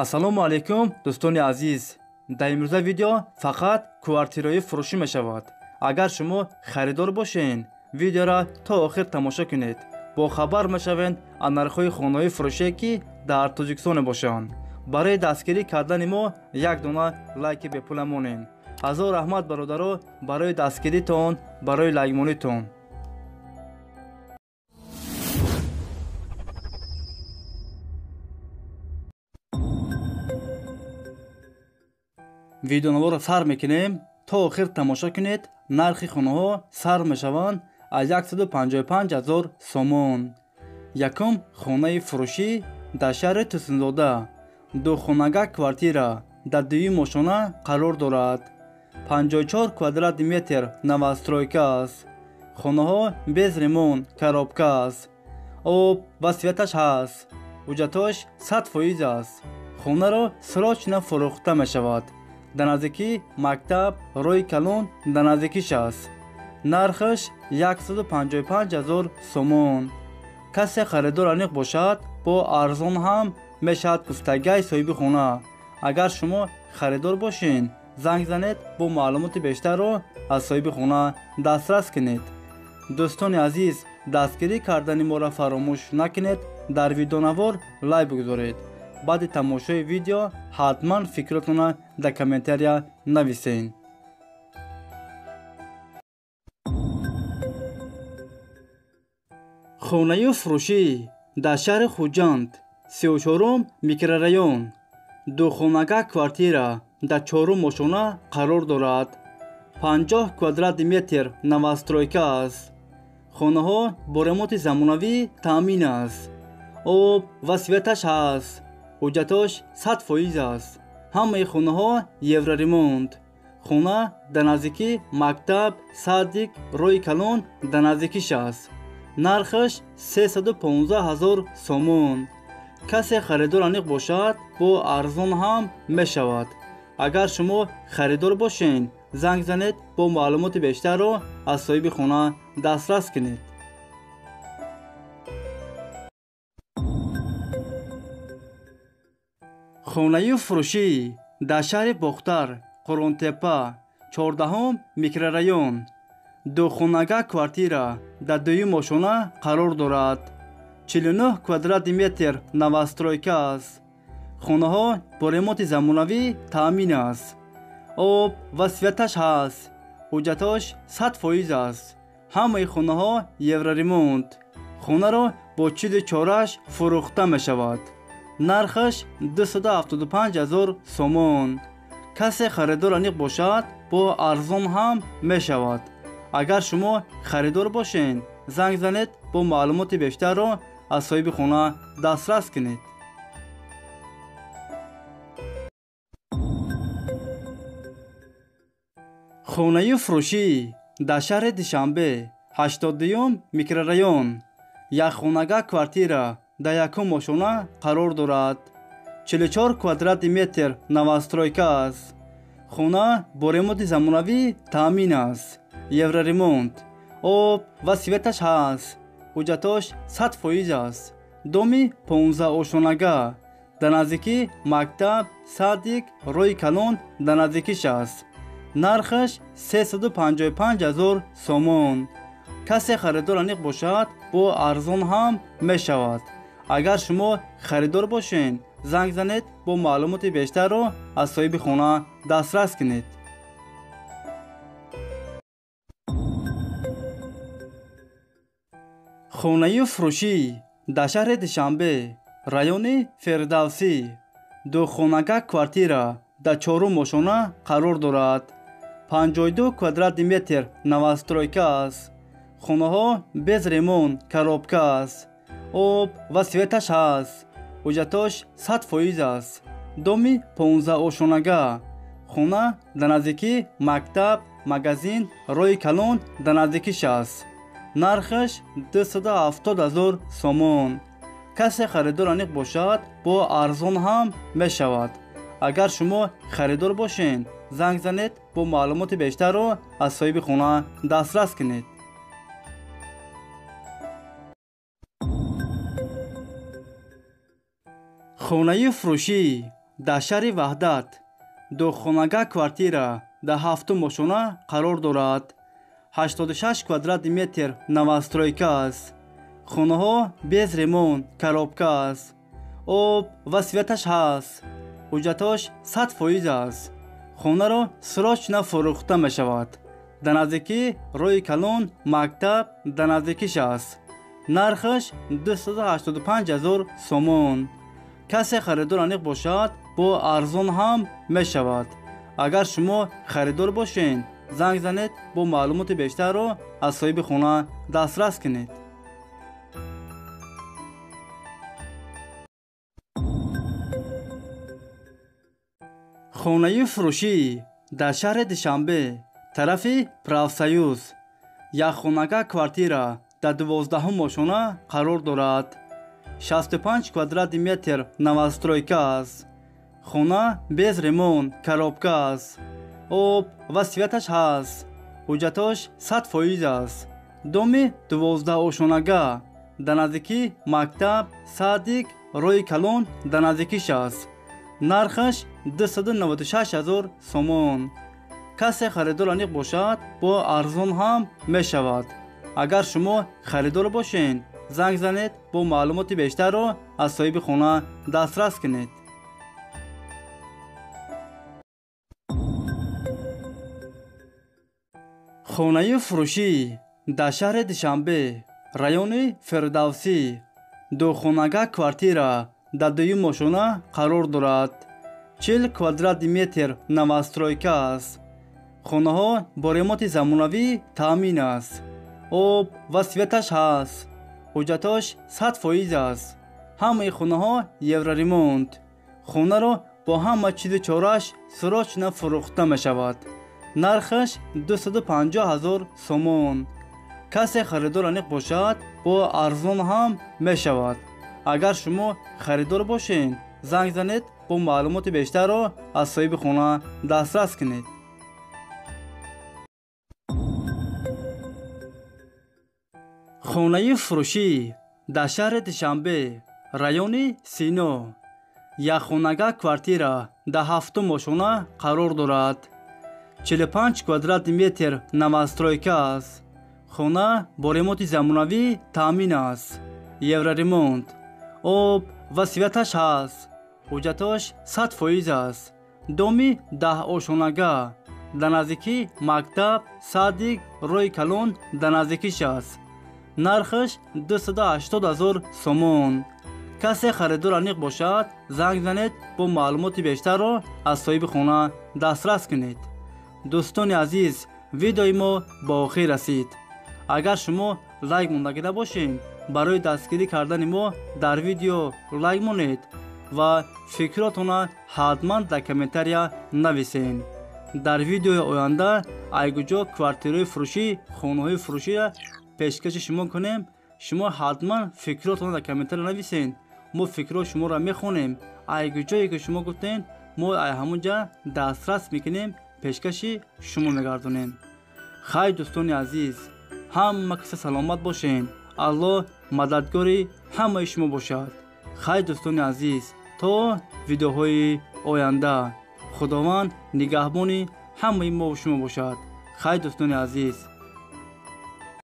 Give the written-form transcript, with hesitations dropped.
ассалому алайкум дӯстони азиз. дар имрӯза видео фақат квартираи фурӯшӣ мешавад. агар шумо харидор бошед, видеоро то охир тамошо кунед. бо хабар мешавед аз нархҳои хонаҳои фурӯшие ки дар Тоҷикистон бошанд. барои дастгирӣ кардани мо як дона лайки бепула монед. ҳазор раҳмат бародаро барои дастгиритон, барои лайкмонитон. видеонаворро сар мекунем. то охир тамошо кунед. нархи хонаҳо сар мешаванд аз 155,000 сомон. якум хонаи фурӯшӣ дар шаҳри Тусунзода. духонага квартира дар дуюм ошона қарор дорад. 54 квадратный метр новостройка аст. хонаҳо без ремонт, коробка аст. об ва светаш ҳаст. ҳуҷҷатош 100% аст. хонаро срочно фурӯхта мешавад. дар наздикии мактаб роҳи калон дар наздикиш аст. нархаш 155,000 сомон. касе харидор аниқ бошад, бо арзон ҳам мешавад гуфтагии соҳиби хона. агар шумо харидор бошед, занг занед, бо маълумоти бештарро аз соҳиби хона дастрас кунед. дӯстони азиз, дастгирӣ кардани моро фаромӯш накунед. дар видеонавор лайк бигузоред. баъди тамошои видео ҳатман фикротонро дар комментария нависед. хонаи фурӯшӣ дар шаҳри Хуҷанд, 34 микрорайон. духонага квартира дар 4 ошона қарор дорад. 50 квадратный метр новостройка аст. хонаҳо бо ремонти замонавӣ таъмин аст. об ва светаш ҳаст. ҳуҷҷатош 100% аст. ҳамаи хонаҳо евроремонт. хона дар наздикии мактаб садик роҳи калон дар наздикиш аст. нархаш 315,000 сомон. касе харидор аниқ бошад, бо арзон ҳам мешавад. агар шумо харидор бошед, занг занед, бо маълумоти бештарро аз соҳиби хона дастрас кунед. хонаи фурӯшӣ дар шаҳри Бохтар, Қуронтепа, 14 микрорайон. духонага квартира дар дуюм ошона қарор дорад. 49 квадратный метр новостройка аст. хонаҳо бо ремонти замонавӣ таъмин аст. об ва светаш ҳаст. ҳуҷҷатош 100% аст. ҳамаи хонаҳо евроремонт. хонаро бо чизи чораш фурӯхта мешавад. нархаш 275,000 сомон. касе харидор аниқ бошад, бо арзон ҳам мешавад. агар шумо харидор бошед, занг занед, бо маълумоти бештарро аз соҳиби хона дастрас кунед. хонаи фурӯшӣ дар шаҳри Душанбе, 82 микрорайон. якхонага квартира дар якум ошона қарор дорад. 44 квадратный метр новостройка аст. хона бо ремонти замонавӣ таъмин аст. евроремонт. об ва светаш ҳаст. ҳуҷҷатош 100% аст. доми 15 ошонага. дар наздикии мактаб садик роҳи калон дар наздикиш аст. нархаш 355,000 сомон. касе харидор аниқ бошад, бо арзон ҳам мешавад. агар шумо харидор бошед, занг занед, бо маълумоти бештарро аз соҳиби хона дастрас кунед. хонаи фурӯшӣ дар шаҳри Душанбе, райони Фирдавсӣ. духонага квартира дар 4 ошона қарор дорад. 52 квадратный метр новостройка аст. хонаҳо без ремонт, коробка аст. об ва светаш ҳаст. ҳуҷҷатош 100% аст. доми 15 ошонага. хона дар наздикии мактаб, магазин роҳи калон дар наздикиш аст. нархаш 270,000 сомон. касе харидор аниқ бошад, бо арзон ҳам мешавад. агар шумо харидор бошед, занг занед, бо маълумоти бештарро аз соҳиби хона дастрас кунед. хонаи фурӯшӣ дар шаҳри Ваҳдат духонага квартира дар 7 ошона қарор дорад. 86 квадрат метр новостройка аст. хонаҳо без ремонт, коробка аст. об ва светаш ҳаст. ҳуҷҷатош 100% аст. хонаро срочно фурӯхта мешавад. дар наздикӣ роҳи калон мактаб дар наздикиш аст. нархаш 285 000 сомон. касе харидор аниқ бошад, бо арзон ҳам мешавад. агар шумо харидор бошед, занг занед, бо маълумоти бештарро аз соҳиби хона дастрас кунед. хонаи фурӯшӣ дар шаҳри Душанбе, тарафи Правсоюз, якхонага квартира дар 12 ошона қарор дорад. 65 квадрат метр новостройка аст. хона без ремонт, коробка аст. об ва светаш ҳаст. ҳуҷҷатош 100% аст. доми 12 ошонага дар наздикӣ мактаб, садик, роҳи калон дар наздикиш аст. нархаш 296 000 сомон. касе харидор аниқ бошад, бо арзон ҳам мешавад. агар шумо харидор бошед, занг занед, бо маълумоти бештарро аз соҳиби хона дастрас кунед. хонаи фурӯшӣ дар шаҳри Душанбе, райони Фирдавсӣ, духонага квартира дар 2 ошона қарор дорад. 40 квадрат метр новостройка аст. хонаҳо бо ремонти замонавӣ таъмин аст. об ва светаш ҳаст. ҳуҷҷатош 100% аст. ҳамаи хонаҳо евроремонт. хонаро бо ҳама чизи чораш срочно фурӯхта мешавад. нархаш 250 000 сомон. касе харидор аниқ бошад, бо арзон ҳам мешавад. агар шумо харидор бошед, занг занед, бо маълумоти бештарро аз соҳиби хона дастрас кунед. хонаи фурӯшӣ дар шаҳри Душанбе, райони Сино, якхонага квартира дар 7 ошона қарор дорад. 45 квадрат метр новостройка аст. хона бо ремонти замонавӣ таъмин аст. евроремонт. об ва светаш ҳаст. ҳуҷҷатош 100% аст. доми 10 ошонага дар наздикӣ мактаб, садик, роҳи калон дар наздикиш аст. нархаш 280 000 сомон. касе харидор аниқ бошад, занг занед, бо маълумоти бештарро аз соҳиби хона дастрас кунед. дӯстони азиз, видеои мо ба охир расид. агар шумо лайк мондагида бошед, барои дастгирӣ кардани мо дар видео лайк монед ва фикротона ҳатман дар комментария нависед. дар видеои оянда айгуҷо квартираҳои фурӯшӣ, хонаҳои фурӯширо пешкаши шумо кунем. шумо ҳатман фикротона дар комментария нависед. мо фикрҳои шуморо мехонем. айгуҷое ки шумо гуфтед, мо ҳамонҷа дастрас мекунем, пешкаши шумо мегардонем. хай дӯстони азиз, ҳама каса саломат бошед. аллоҳ мададгори ҳамаи шумо бошад. хай дӯстони азиз, то видеоҳои оянда, худованд нигаҳбони ҳамаи мо шумо бошад. хай дӯстони азиз.